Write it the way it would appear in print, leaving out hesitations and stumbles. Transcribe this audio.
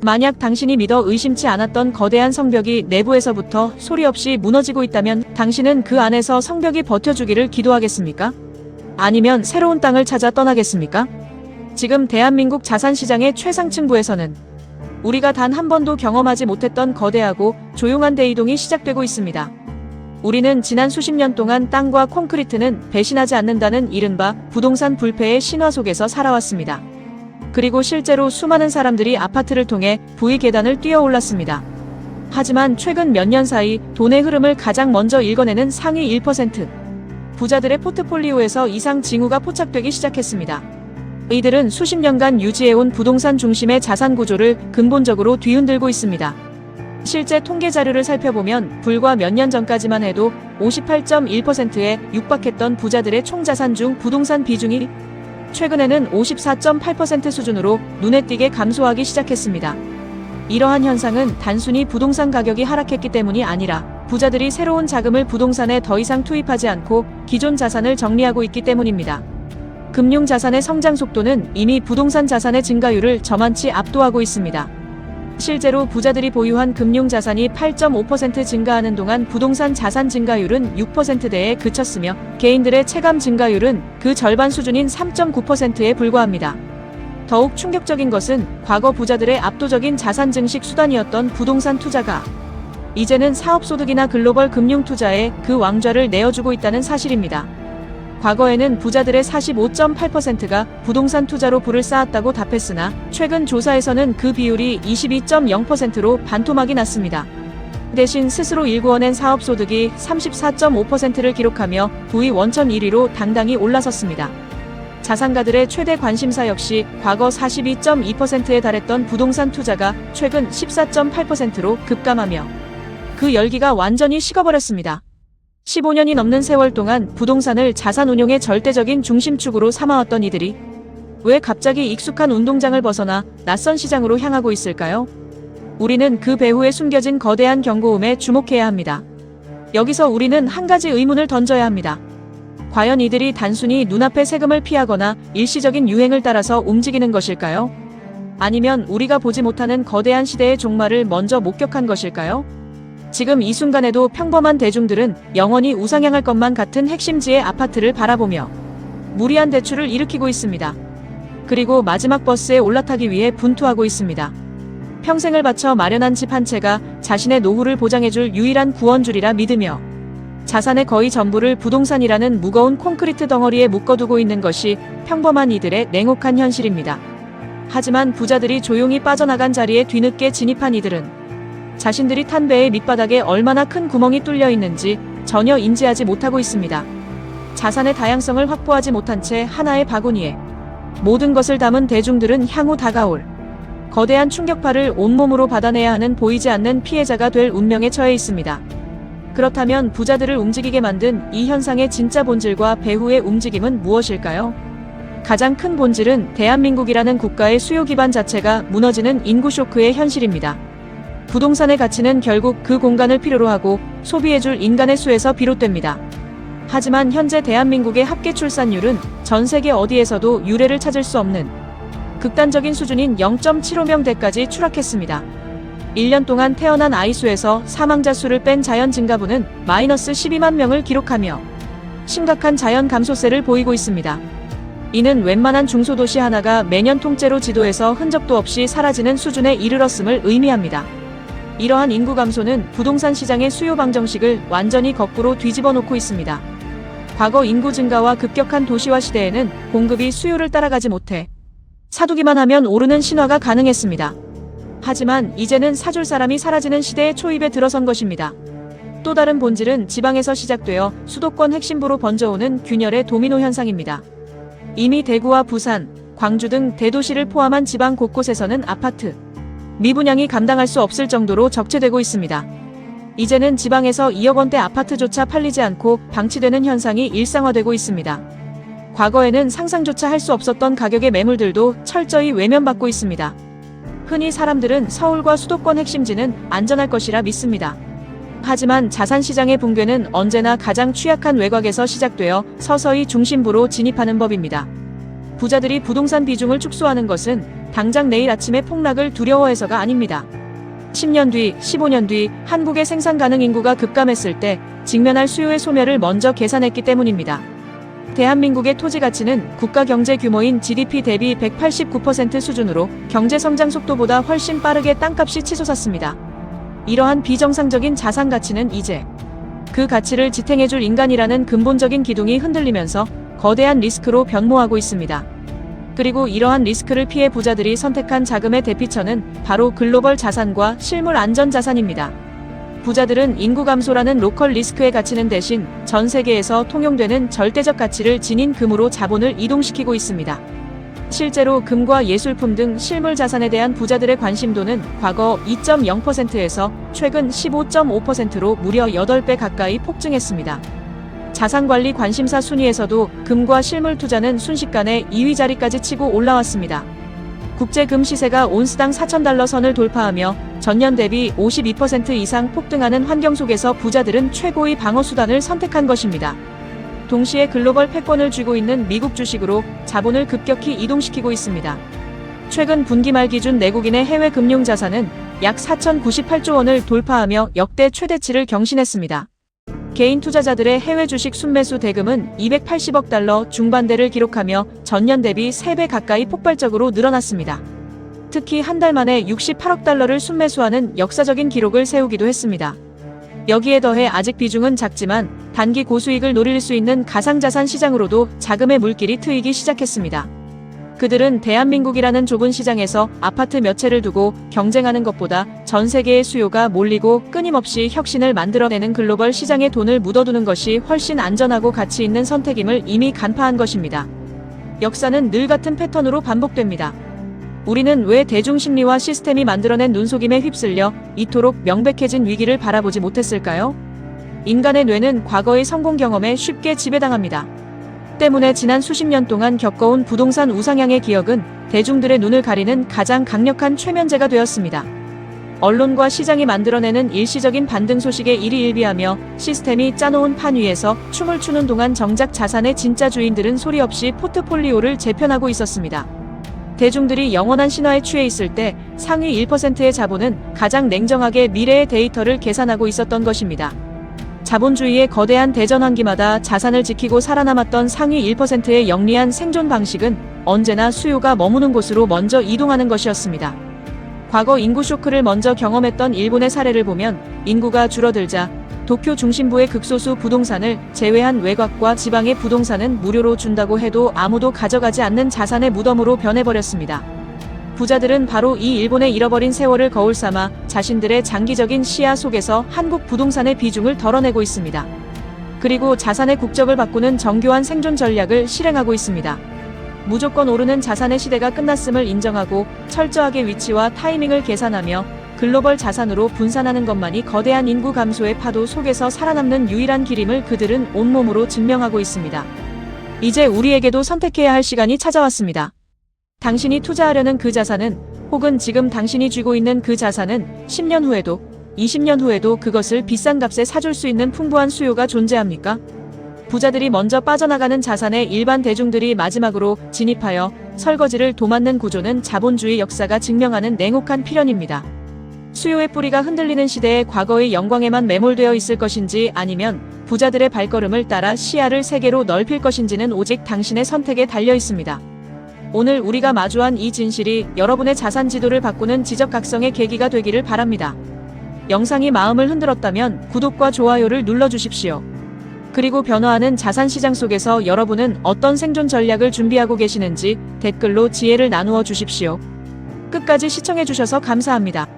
만약 당신이 믿어 의심치 않았던 거대한 성벽이 내부에서부터 소리 없이 무너지고 있다면 당신은 그 안에서 성벽이 버텨주기를 기도하겠습니까? 아니면 새로운 땅을 찾아 떠나겠습니까? 지금 대한민국 자산시장의 최상층부에서는 우리가 단 한 번도 경험하지 못했던 거대하고 조용한 대이동이 시작되고 있습니다. 우리는 지난 수십 년 동안 땅과 콘크리트는 배신하지 않는다는 이른바 부동산 불패의 신화 속에서 살아왔습니다. 그리고 실제로 수많은 사람들이 아파트를 통해 부의 계단을 뛰어 올랐습니다. 하지만 최근 몇 년 사이 돈의 흐름을 가장 먼저 읽어내는 상위 1% 부자들의 포트폴리오에서 이상 징후가 포착되기 시작했습니다. 이들은 수십 년간 유지해온 부동산 중심의 자산 구조를 근본적으로 뒤흔들고 있습니다. 실제 통계 자료를 살펴보면 불과 몇 년 전까지만 해도 58.1%에 육박했던 부자들의 총자산 중 부동산 비중이 최근에는 54.8% 수준으로 눈에 띄게 감소하기 시작했습니다. 이러한 현상은 단순히 부동산 가격이 하락했기 때문이 아니라 부자들이 새로운 자금을 부동산에 더 이상 투입하지 않고 기존 자산을 정리하고 있기 때문입니다. 금융자산의 성장 속도는 이미 부동산 자산의 증가율을 저만치 압도하고 있습니다. 실제로 부자들이 보유한 금융자산이 8.5% 증가하는 동안 부동산 자산 증가율은 6%대에 그쳤으며 개인들의 체감 증가율은 그 절반 수준인 3.9%에 불과합니다. 더욱 충격적인 것은 과거 부자들의 압도적인 자산 증식 수단이었던 부동산 투자가 이제는 사업소득이나 글로벌 금융투자에 그 왕좌를 내어주고 있다는 사실입니다. 과거에는 부자들의 45.8%가 부동산 투자로 부를 쌓았다고 답했으나 최근 조사에서는 그 비율이 22.0%로 반토막이 났습니다. 대신 스스로 일구어낸 사업소득이 34.5%를 기록하며 부의 원천 1위로 당당히 올라섰습니다. 자산가들의 최대 관심사 역시 과거 42.2%에 달했던 부동산 투자가 최근 14.8%로 급감하며 그 열기가 완전히 식어버렸습니다. 15년이 넘는 세월 동안 부동산을 자산운용의 절대적인 중심축으로 삼아왔던 이들이 왜 갑자기 익숙한 운동장을 벗어나 낯선 시장으로 향하고 있을까요? 우리는 그 배후에 숨겨진 거대한 경고음에 주목해야 합니다. 여기서 우리는 한 가지 의문을 던져야 합니다. 과연 이들이 단순히 눈앞의 세금을 피하거나 일시적인 유행을 따라서 움직이는 것일까요? 아니면 우리가 보지 못하는 거대한 시대의 종말을 먼저 목격한 것일까요? 지금 이 순간에도 평범한 대중들은 영원히 우상향할 것만 같은 핵심지의 아파트를 바라보며 무리한 대출을 일으키고 있습니다. 그리고 마지막 버스에 올라타기 위해 분투하고 있습니다. 평생을 바쳐 마련한 집 한 채가 자신의 노후를 보장해줄 유일한 구원줄이라 믿으며 자산의 거의 전부를 부동산이라는 무거운 콘크리트 덩어리에 묶어두고 있는 것이 평범한 이들의 냉혹한 현실입니다. 하지만 부자들이 조용히 빠져나간 자리에 뒤늦게 진입한 이들은 자신들이 탄 배의 밑바닥에 얼마나 큰 구멍이 뚫려 있는지 전혀 인지하지 못하고 있습니다. 자산의 다양성을 확보하지 못한 채 하나의 바구니에 모든 것을 담은 대중들은 향후 다가올 거대한 충격파를 온몸으로 받아내야 하는 보이지 않는 피해자가 될 운명에 처해 있습니다. 그렇다면 부자들을 움직이게 만든 이 현상의 진짜 본질과 배후의 움직임은 무엇일까요? 가장 큰 본질은 대한민국이라는 국가의 수요 기반 자체가 무너지는 인구 쇼크의 현실입니다. 부동산의 가치는 결국 그 공간을 필요로 하고 소비해줄 인간의 수에서 비롯됩니다. 하지만 현재 대한민국의 합계 출산율은 전 세계 어디에서도 유례를 찾을 수 없는 극단적인 수준인 0.75명대까지 추락했습니다. 1년 동안 태어난 아이 수에서 사망자 수를 뺀 자연 증가분은 마이너스 12만 명을 기록하며 심각한 자연 감소세를 보이고 있습니다. 이는 웬만한 중소도시 하나가 매년 통째로 지도에서 흔적도 없이 사라지는 수준에 이르렀음을 의미합니다. 이러한 인구 감소는 부동산 시장의 수요 방정식을 완전히 거꾸로 뒤집어 놓고 있습니다. 과거 인구 증가와 급격한 도시화 시대에는 공급이 수요를 따라가지 못해 사두기만 하면 오르는 신화가 가능했습니다. 하지만 이제는 사줄 사람이 사라지는 시대의 초입에 들어선 것입니다. 또 다른 본질은 지방에서 시작되어 수도권 핵심부로 번져오는 균열의 도미노 현상입니다. 이미 대구와 부산, 광주 등 대도시를 포함한 지방 곳곳에서는 아파트 미분양이 감당할 수 없을 정도로 적체되고 있습니다. 이제는 지방에서 2억 원대 아파트조차 팔리지 않고 방치되는 현상이 일상화되고 있습니다. 과거에는 상상조차 할 수 없었던 가격의 매물들도 철저히 외면받고 있습니다. 흔히 사람들은 서울과 수도권 핵심지는 안전할 것이라 믿습니다. 하지만 자산시장의 붕괴는 언제나 가장 취약한 외곽에서 시작되어 서서히 중심부로 진입하는 법입니다. 부자들이 부동산 비중을 축소하는 것은 당장 내일 아침에 폭락을 두려워해서가 아닙니다. 10년 뒤, 15년 뒤 한국의 생산 가능 인구가 급감했을 때 직면할 수요의 소멸을 먼저 계산했기 때문입니다. 대한민국의 토지 가치는 국가 경제 규모인 GDP 대비 189% 수준으로 경제 성장 속도보다 훨씬 빠르게 땅값이 치솟았습니다. 이러한 비정상적인 자산 가치는 이제 그 가치를 지탱해줄 인간이라는 근본적인 기둥이 흔들리면서 거대한 리스크로 변모하고 있습니다. 그리고 이러한 리스크를 피해 부자들이 선택한 자금의 대피처는 바로 글로벌 자산과 실물 안전 자산입니다. 부자들은 인구 감소라는 로컬 리스크에 갇히는 대신 전 세계에서 통용되는 절대적 가치를 지닌 금으로 자본을 이동시키고 있습니다. 실제로 금과 예술품 등 실물 자산에 대한 부자들의 관심도는 과거 2.0%에서 최근 15.5%로 무려 8배 가까이 폭증했습니다. 자산관리 관심사 순위에서도 금과 실물 투자는 순식간에 2위 자리까지 치고 올라왔습니다. 국제 금 시세가 온스당 4,000달러 선을 돌파하며 전년 대비 52% 이상 폭등하는 환경 속에서 부자들은 최고의 방어 수단을 선택한 것입니다. 동시에 글로벌 패권을 쥐고 있는 미국 주식으로 자본을 급격히 이동시키고 있습니다. 최근 분기 말 기준 내국인의 해외 금융 자산은 약 4,098조 원을 돌파하며 역대 최대치를 경신했습니다. 개인 투자자들의 해외 주식 순매수 대금은 280억 달러 중반대를 기록하며 전년 대비 3배 가까이 폭발적으로 늘어났습니다. 특히 한 달 만에 68억 달러를 순매수하는 역사적인 기록을 세우기도 했습니다. 여기에 더해 아직 비중은 작지만 단기 고수익을 노릴 수 있는 가상자산 시장으로도 자금의 물길이 트이기 시작했습니다. 그들은 대한민국이라는 좁은 시장에서 아파트 몇 채를 두고 경쟁하는 것보다 전 세계의 수요가 몰리고 끊임없이 혁신을 만들어내는 글로벌 시장에 돈을 묻어두는 것이 훨씬 안전하고 가치 있는 선택임을 이미 간파한 것입니다. 역사는 늘 같은 패턴으로 반복됩니다. 우리는 왜 대중심리와 시스템이 만들어낸 눈속임에 휩쓸려 이토록 명백해진 위기를 바라보지 못했을까요? 인간의 뇌는 과거의 성공 경험에 쉽게 지배당합니다. 때문에 지난 수십 년 동안 겪어온 부동산 우상향의 기억은 대중들의 눈을 가리는 가장 강력한 최면제가 되었습니다. 언론과 시장이 만들어내는 일시적인 반등 소식에 일희일비하며 시스템이 짜놓은 판 위에서 춤을 추는 동안 정작 자산의 진짜 주인들은 소리 없이 포트폴리오를 재편하고 있었습니다. 대중들이 영원한 신화에 취해 있을 때 상위 1%의 자본은 가장 냉정하게 미래의 데이터를 계산하고 있었던 것입니다. 자본주의의 거대한 대전 환기마다 자산을 지키고 살아남았던 상위 1%의 영리한 생존 방식은 언제나 수요가 머무는 곳으로 먼저 이동하는 것이었습니다. 과거 인구 쇼크를 먼저 경험했던 일본의 사례를 보면 인구가 줄어들자 도쿄 중심부의 극소수 부동산을 제외한 외곽과 지방의 부동산은 무료로 준다고 해도 아무도 가져가지 않는 자산의 무덤으로 변해버렸습니다. 부자들은 바로 이 일본의 잃어버린 세월을 거울 삼아 자신들의 장기적인 시야 속에서 한국 부동산의 비중을 덜어내고 있습니다. 그리고 자산의 국적을 바꾸는 정교한 생존 전략을 실행하고 있습니다. 무조건 오르는 자산의 시대가 끝났음을 인정하고 철저하게 위치와 타이밍을 계산하며 글로벌 자산으로 분산하는 것만이 거대한 인구 감소의 파도 속에서 살아남는 유일한 길임을 그들은 온몸으로 증명하고 있습니다. 이제 우리에게도 선택해야 할 시간이 찾아왔습니다. 당신이 투자하려는 그 자산은 혹은 지금 당신이 쥐고 있는 그 자산은 10년 후에도 20년 후에도 그것을 비싼 값에 사줄 수 있는 풍부한 수요가 존재합니까? 부자들이 먼저 빠져나가는 자산에 일반 대중들이 마지막으로 진입하여 설거지를 도맡는 구조는 자본주의 역사가 증명하는 냉혹한 필연입니다. 수요의 뿌리가 흔들리는 시대에 과거의 영광에만 매몰되어 있을 것인지 아니면 부자들의 발걸음을 따라 시야를 세계로 넓힐 것인지는 오직 당신의 선택에 달려 있습니다. 오늘 우리가 마주한 이 진실이 여러분의 자산 지도를 바꾸는 지적각성의 계기가 되기를 바랍니다. 영상이 마음을 흔들었다면 구독과 좋아요를 눌러주십시오. 그리고 변화하는 자산 시장 속에서 여러분은 어떤 생존 전략을 준비하고 계시는지 댓글로 지혜를 나누어 주십시오. 끝까지 시청해주셔서 감사합니다.